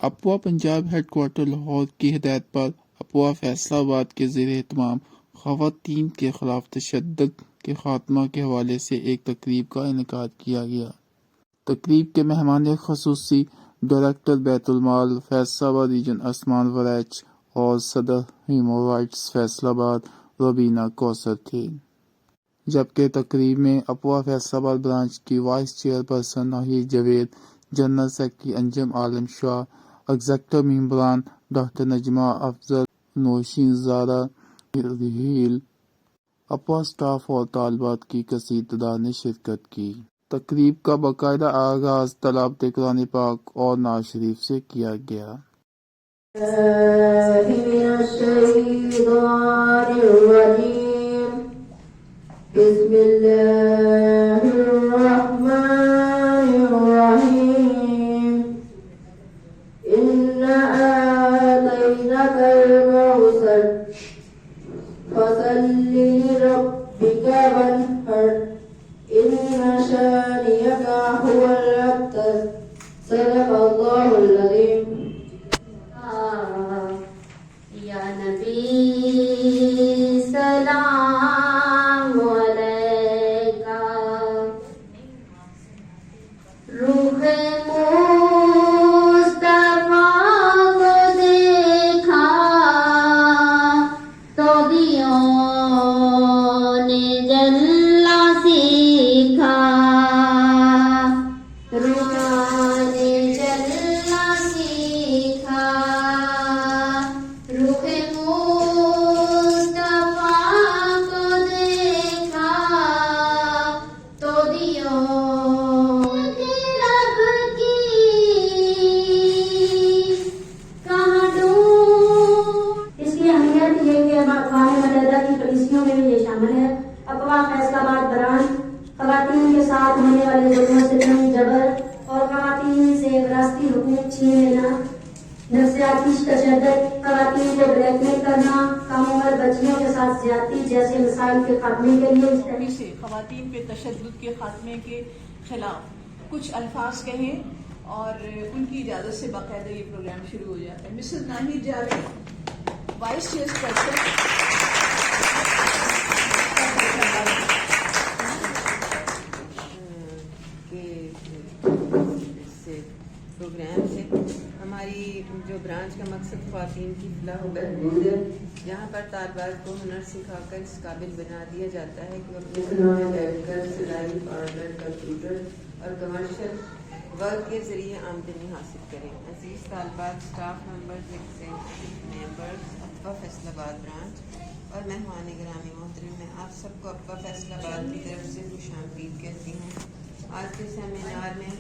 اپوا Punjab head quarter Lahore کی ہدایت پر اپوا فیصلہ آباد کے زیر اہتمام خواتین کے خلاف تشدد کے خاتمہ کے حوالے سے ایک تقریب کا انعقاد کیا گیا۔ تقریب کے مہمان خصوصی ڈائریکٹر بیت المال فیصلہ آباد ریجن عثمان وریچ اور صدر ہیومن رائٹس فیصلہ آباد ربینہ کوثر تھے، جبکہ تقریب میں اپوا فیصلہ آباد برانچ کی vice chair person Nahid Nahid, general secretary Anjum Alam Shah, executive ممبران ڈاکٹر نجمہ افضل، نوشین زارا رحیل، اپوا اسٹاف اور طالبات کی کثیر تعداد نے شرکت کی۔ تقریب کا باقاعدہ آغاز تلاوت قرآن پاک اور نعت شریف سے کیا گیا۔ بسم اللہ الرحمن الرحیم إنا آتيناك الكوثر فصل لربك وانحر إن شانئك هو الأبتر صدق الله العظيم۔ یا نبی سلام علیکہ، روح مصطفیٰ کو دیکھا تو دیوں نے جلنا سیکھا، روح نے جلنا سیکھا، روح مصطفیٰ کو دیکھا تو دیوں کے رب کی کہاں ڈھونڈ۔ اس کی اہمیت یہ کہ اقوام متحدہ کی پالیسیوں میں بھی یہ شامل ہے۔ اپوا فیصلہ آباد برانچ خواتین کے ساتھ ہونے والے ظلم و ستم، جبر اور خواتین سے وراثتی حقوق چھین لینا، نفسیاتی تشدد، خواتین کو بلیک میل کرنا، کم عمر بچیوں کے ساتھ زیادتی جیسے مسائل کے خاتمے کے لیے سے خواتین پہ تشدد کے خاتمے کے خلاف کچھ الفاظ کہیں اور ان کی اجازت سے باقاعدہ یہ پروگرام شروع ہو جاتا ہے۔ Mrs Nahid Javed, vice chair person programme سے ہماری جو برانچ کا مقصد خواتین کی فلاح و بہبود ہے، جہاں پر طالبات کو ہنر سکھا کر اس قابل بنا دیا جاتا ہے کہ وہ اپنے گھروں میں بیٹھ کر سلائی، پارلر، کمپیوٹر اور کمرشل ورک کے ذریعے آمدنی حاصل کریں۔ عزیز طالبات، اسٹاف ممبرز، ممبرز اپوا فیصلہ آباد برانچ اور مہمان گرامی محترم، میں آپ سب کو اپوا فیصلہ آباد کی طرف سے خوش آمدید کہتی ہوں۔ آج کے سیمینار میں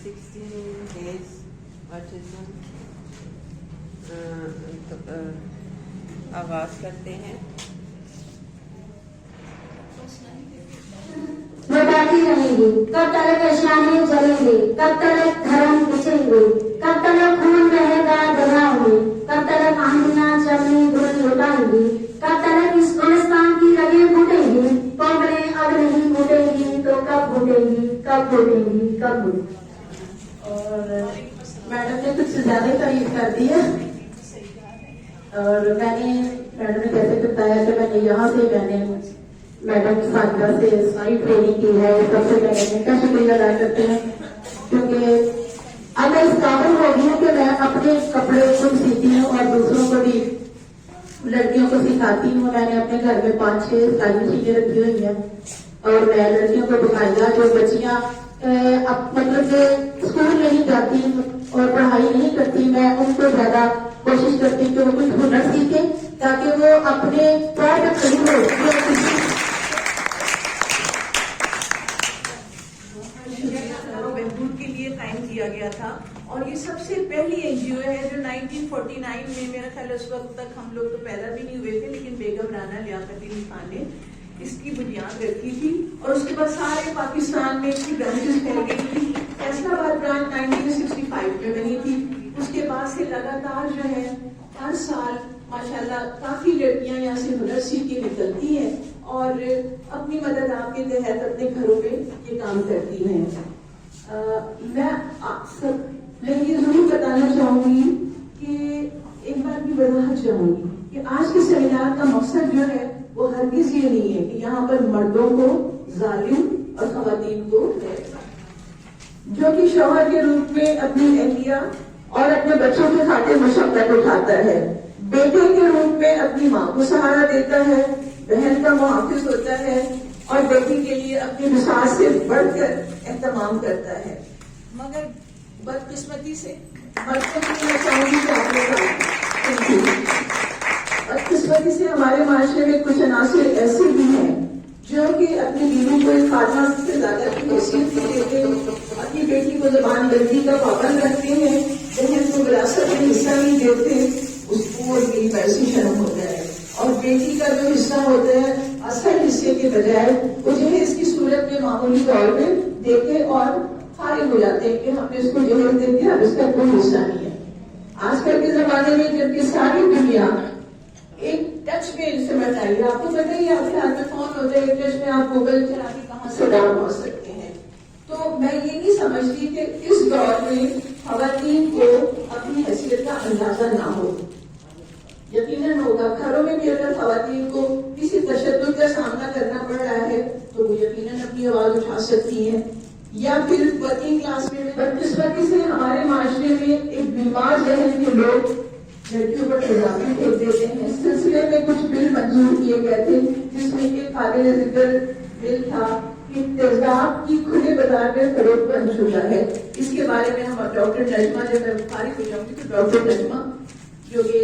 16 days autism آغاز کرتے ہیں۔ میں بیٹھی رہیں گی، کب تک اشیاءیں جلیں گی، کب تک دھرم بچیں گے، کب تک خون رہے گا دریاؤں میں، کب تک کہانیاں چلیں گل لٹائیں گی، کب تک اس گلستان کی رگیں پھوٹیں گی، کوملیں اب نہیں پھوٹیں گی تو کب پھوٹیں گی، کب پھوٹیں گی، کب پھوٹیں گی۔ اور میڈم نے کچھ زیادہ تعریف کر دی ہے، اور میڈم نے کیسے بتایا کہ میں نے یہاں سے میڈم ساتھیہ سے ساری ٹریننگ کی ہے، سب سے میڈم کا شکریہ ادا کرتے ہیں، کیونکہ اب میں اس قابل ہو گئی ہوں کہ میں اپنے کپڑے خود سیتی ہوں اور دوسروں کو بھی لڑکیوں کو سکھاتی ہوں۔ میں نے اپنے گھر میں 5-6 سلائی مشینیں رکھی ہوئی ہیں اور میں لڑکیوں کو دکھایا جو بچیاں مطلب کہ اسکول نہیں جاتی اور پڑھائی نہیں کرتی، میں ان کو زیادہ کوشش کرتی ہوں کہ وہ کچھ ہنر سیکھیں تاکہ وہ اپنے پیر پہ کھڑی ہو۔ بہبود کے لیے قائم کیا گیا تھا اور یہ سب سے پہلی این جی او ہے جو 1949 میں، میرا خیال اس وقت تک ہم لوگ تو پیدا بھی نہیں ہوئے تھے، لیکن بیگم رانا لیاقت علی خان نے اس کی بنیاد رکھی تھی اور اس کے بعد سارے پاکستان میں اس کی برانچز پھیل گئی تھی۔ فیصلہ آباد برانچ 1965 میں بنی تھی، اس کے بعد سے لگاتار جو ہے ہر سال ماشاءاللہ کافی لڑکیاں یہاں سے ہنر سیکھ کے نکلتی ہیں اور اپنی مدد آپ کے تحت اپنے گھروں میں یہ کام کرتی ہیں۔ میں یہ ضرور بتانا چاہوں چاہوں گی کہ آج کے سیمینار کا مقصد جو ہے وہ ہرگز یہ نہیں ہے کہ یہاں پر مردوں کو ظالم اور خواتین کو جو کہ شوہر کے روپ میں اپنی اہلیہ اور اپنے بچوں کے خاطر مشقت اٹھاتا ہے، بیٹے کے روپ میں اپنی ماں کو سہارا دیتا ہے، بہن کا محافظ ہوتا ہے اور بیٹی کے لیے اپنی مثال سے بڑھ کر اہتمام کرتا ہے، مگر بدقسمتی سے بدقسمتی سے ہمارے معاشرے میں کچھ عناصر ایسے بھی ہیں جو کہ اپنی بیوی کو ایک خاتمہ سے زیادہ کی حیثیت نہیں دیتے، اپنی بیٹی کو زبان بندی کا پابند رکھتے ہیں، بہن کو وراثت میں حصہ نہیں دیتے، اس کو میری پیسی شرم ہوتا ہے، اور بیٹی کا جو حصہ ہوتا ہے اصل حصے کے بجائے وہ جہیز کی صورت میں معمولی طور پہ دیتے اور فارغ ہو جاتے ہیں کہ ہم نے اس کو جہیز دے دیا، اب اس کا کوئی حصہ نہیں ہے۔ آج کل کے زمانے میں جبکہ ساری دنیا ایک ٹچ پہ سمجھ آئی ہے، آپ کو پتہ ہی آپ کے ہاتھ میں فون ہوتا ہے، ایک ٹچ میں آپ گوگل چلا کے کہاں سے ڈاؤن ہو سکتے ہیں۔ تو میں یہ نہیں سمجھتی کہ اس دور میں خواتین کو اپنی حیثیت کا اندازہ نہ ہو، یقیناً ہوگا۔ گھروں میں بھی اگر خواتین کو کسی تشدد کا سامنا کرنا پڑ رہا ہے تو وہ یقیناً اپنی آواز اٹھا سکتی ہیں، یا پھر ورکنگ کلاس میں بدقسمتی سے ہمارے معاشرے میں ایک بیمار ذہن کے لوگ لڑکیوں پر تجاویز پھینک دیتے ہیں۔ اس سلسلے میں کچھ بل منظور کیے گئے تھے جس میں ایک قابل ذکر بل تھا کہ تیزاب کی کھلے بازار میں فروخت بند شدہ ہے۔ اس کے بارے میں ہم ڈاکٹر نجمہ، جب میں فارغ ہو جاؤں گی تو ڈاکٹر نجمہ جو کہ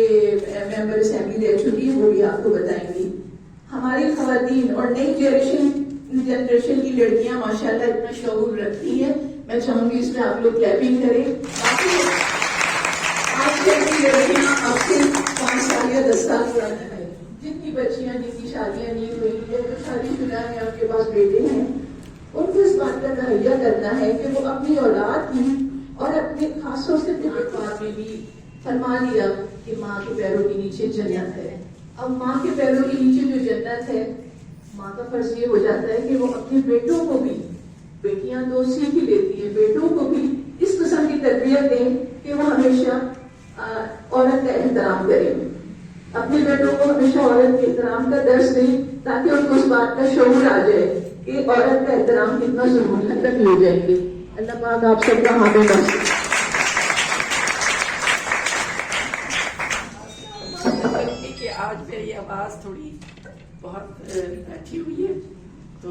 ممبر اسمبلی رہ چکی وہ بھی آپ کو بتائیں گی۔ ہماری خواتین اور نئی جنریشن کی لڑکیاں ماشاءاللہ اتنا شعور رکھتی ہیں، میں چاہوں گی اس میں آپ لوگ کلیپنگ کریں۔ آج کل کی لڑکیاں اب سے 5 سال یا 10 سال پرانی ہیں، جن کی بچیاں جن کی شادیاں نہیں ہوئی یا جو شادی شدہ ہیں آپ کے پاس بیٹے ہیں، ان کو اس بات کا تہیہ کرنا ہے کہ وہ اپنی اولاد کی اور اپنے خاصوں سے تعلقات میں بھی فرما لیا کہ ماں کے پیروں کے نیچے جنت ہے۔ اب ماں کے پیروں کے نیچے جو جنت ہے، ماں کا فرض یہ ہو جاتا ہے کہ وہ اپنے بیٹوں کو بھی، بیٹیاں تو سیکھ ہی لیتی ہیں، بیٹوں کو بھی اس قسم کی تربیت دیں کہ وہ ہمیشہ عورت کا احترام کریں، اپنے بیٹوں کو ہمیشہ عورت کے احترام کا درس دیں تاکہ ان کو اس بات کا شعور آ جائے کہ عورت کا احترام کتنا ضروری ہے، تک ہو جائیں گے۔ اللہ پاک آپ سب کا حامل بن۔ کہ آج میری آواز تھوڑی بہت بیٹھی ہوئی ہے تو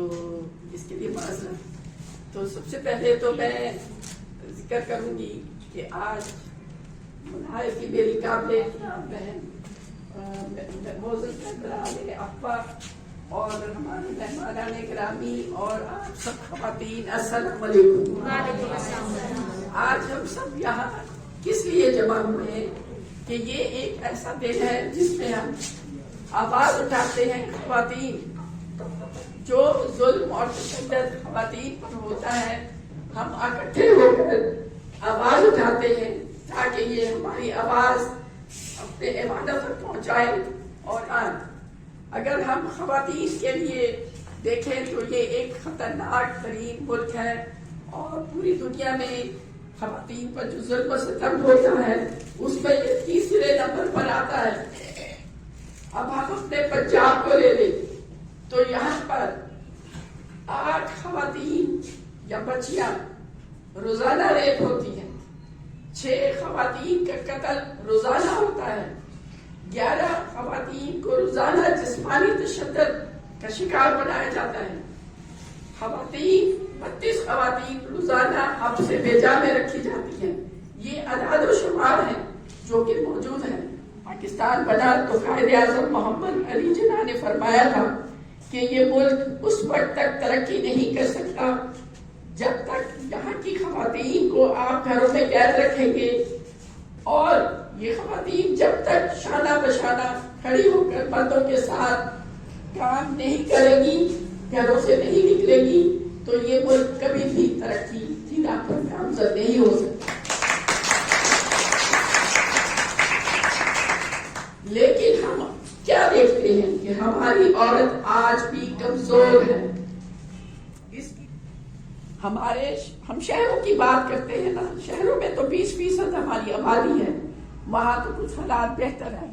اس کے لیے معذرت۔ تو سب سے پہلے تو میں ذکر کروں گی کہ آج منہائے کی میری قابل بہن افا اور ہمارے مہمانان گرامی اور آپ سب خواتین، السلام علیکم۔ آج ہم سب یہاں کس لیے جمع ہوئے ہیں کہ یہ ایک ایسا دن ہے جس میں ہم آواز اٹھاتے ہیں خواتین، جو ظلم اور تشدد خواتین پر ہوتا ہے، ہم اکٹھے ہو کر آواز اٹھاتے ہیں تاکہ یہ ہماری آواز اپنے ایوانوں تک پہنچائے۔ اور اگر ہم خواتین کے لیے دیکھیں تو یہ ایک خطرناک ترین ملک ہے، اور پوری دنیا میں خواتین پر جو ظلم و ستم ہوتا ہے اس میں یہ 3 نمبر پر آتا ہے۔ اب ہم اپنے پنجاب کو لے لیں تو یہاں پر 8 خواتین یا بچیاں روزانہ ریپ ہوتی ہیں، 6 خواتین کا قتل روزانہ ہوتا ہے، 11 خواتین کو روزانہ جسمانی تشدد کا شکار بنایا جاتا ہے، 32 خواتین روزانہ حبس سے بیجا میں رکھی جاتی ہیں۔ یہ اعداد و شمار ہیں جو کہ موجود ہیں۔ پاکستان بنا تو قائد اعظم محمد علی جناح نے فرمایا تھا کہ یہ ملک اس وقت تک ترقی نہیں کر سکتا جب تک یہاں کی خواتین کو آپ گھروں میں قید رکھیں گے، اور یہ خواتین جب تک شانہ بشانہ کھڑی ہو کر مردوں کے ساتھ کام نہیں کریں گی، گھروں سے نہیں نکلے گی، تو یہ ملک کبھی بھی ترقی کی راہ پر گامزن نہیں ہو سکتا۔ لیکن ہم کیا دیکھتے ہیں کہ ہماری عورت آج بھی کمزور ہے۔ ہم شہروں کی بات کرتے ہیں نا، شہروں میں تو 20% ہماری آبادی ہے، وہاں تو کچھ حالات بہتر ہیں،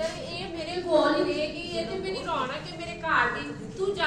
ਤੇ ਇਹ ਮੇਰੇ ਕੋਲ ਹੀ ਰਹੇਗੀ, ਇਹ ਤੇ ਮੇਰੀ ਰੌਣਕ ਹੈ ਮੇਰੇ ਘਰ ਦੀ। ਤੂੰ ਜਾ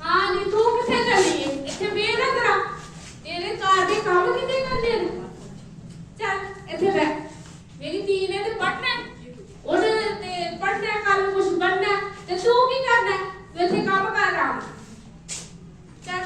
ਹਾਂ ਨਹੀਂ ਤੂੰ ਕਿੱਥੇ ਚੱਲੀ ਹੈ? ਇੱਥੇ ਵੇਖ ਨਾ ਕਰਾ ਤੇਰੇ ਘਰ ਦੇ ਕੰਮ ਕਿੰਨੇ ਕਰਨੇ ਨੇ। ਚੱਲ ਇੱਥੇ ਬੈਠ, ਮੇਰੀ ਧੀ ਨੇ ਤੇ ਪੜਨਾ, ਉਹਨੇ ਤੇ ਪੜਨਾ, ਕੱਲ ਕੁਝ ਬਣਨਾ।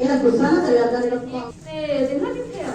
ਇਹਦਾ ਗੁੱਸਾ ਨਾ ਕਰਿਆ ਕਰ ਤੇ ਦੇਖੋ ਕਿੱਥੇ ਆ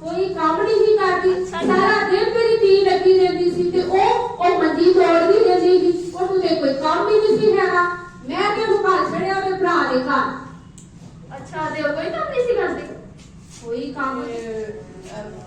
ਕੋਈ ਕੰਮ ਨਹੀਂ ਕਰਦੀ ਸਾਰਾ ਦਿਨ ਮੇਰੀ ਧੀ ਲੱਗੀ ਰਹਿੰਦੀ ਸੀ ਤੇ ਉਹ ਮੰਜੀ ਤੋੜਦੀ ਰਹਿੰਦੀ ਸੀ ਉਹਨੂੰ ਤੇ ਕੋਈ ਕੰਮ ਹੀ ਨਹੀਂ ਸੀ ਹੈਗਾ ਮੈਂ ਤੇ ਉਹ ਘਰ ਛੜਿਆ ਉਹਦੇ ਭਰਾ ਦੇ ਘਰ ਅੱਛਾ ਤੇ ਉਹ ਕੋਈ ਕੰਮ ਨਹੀਂ ਸੀ ਕਰਦੀ ਕੋਈ ਕੰਮ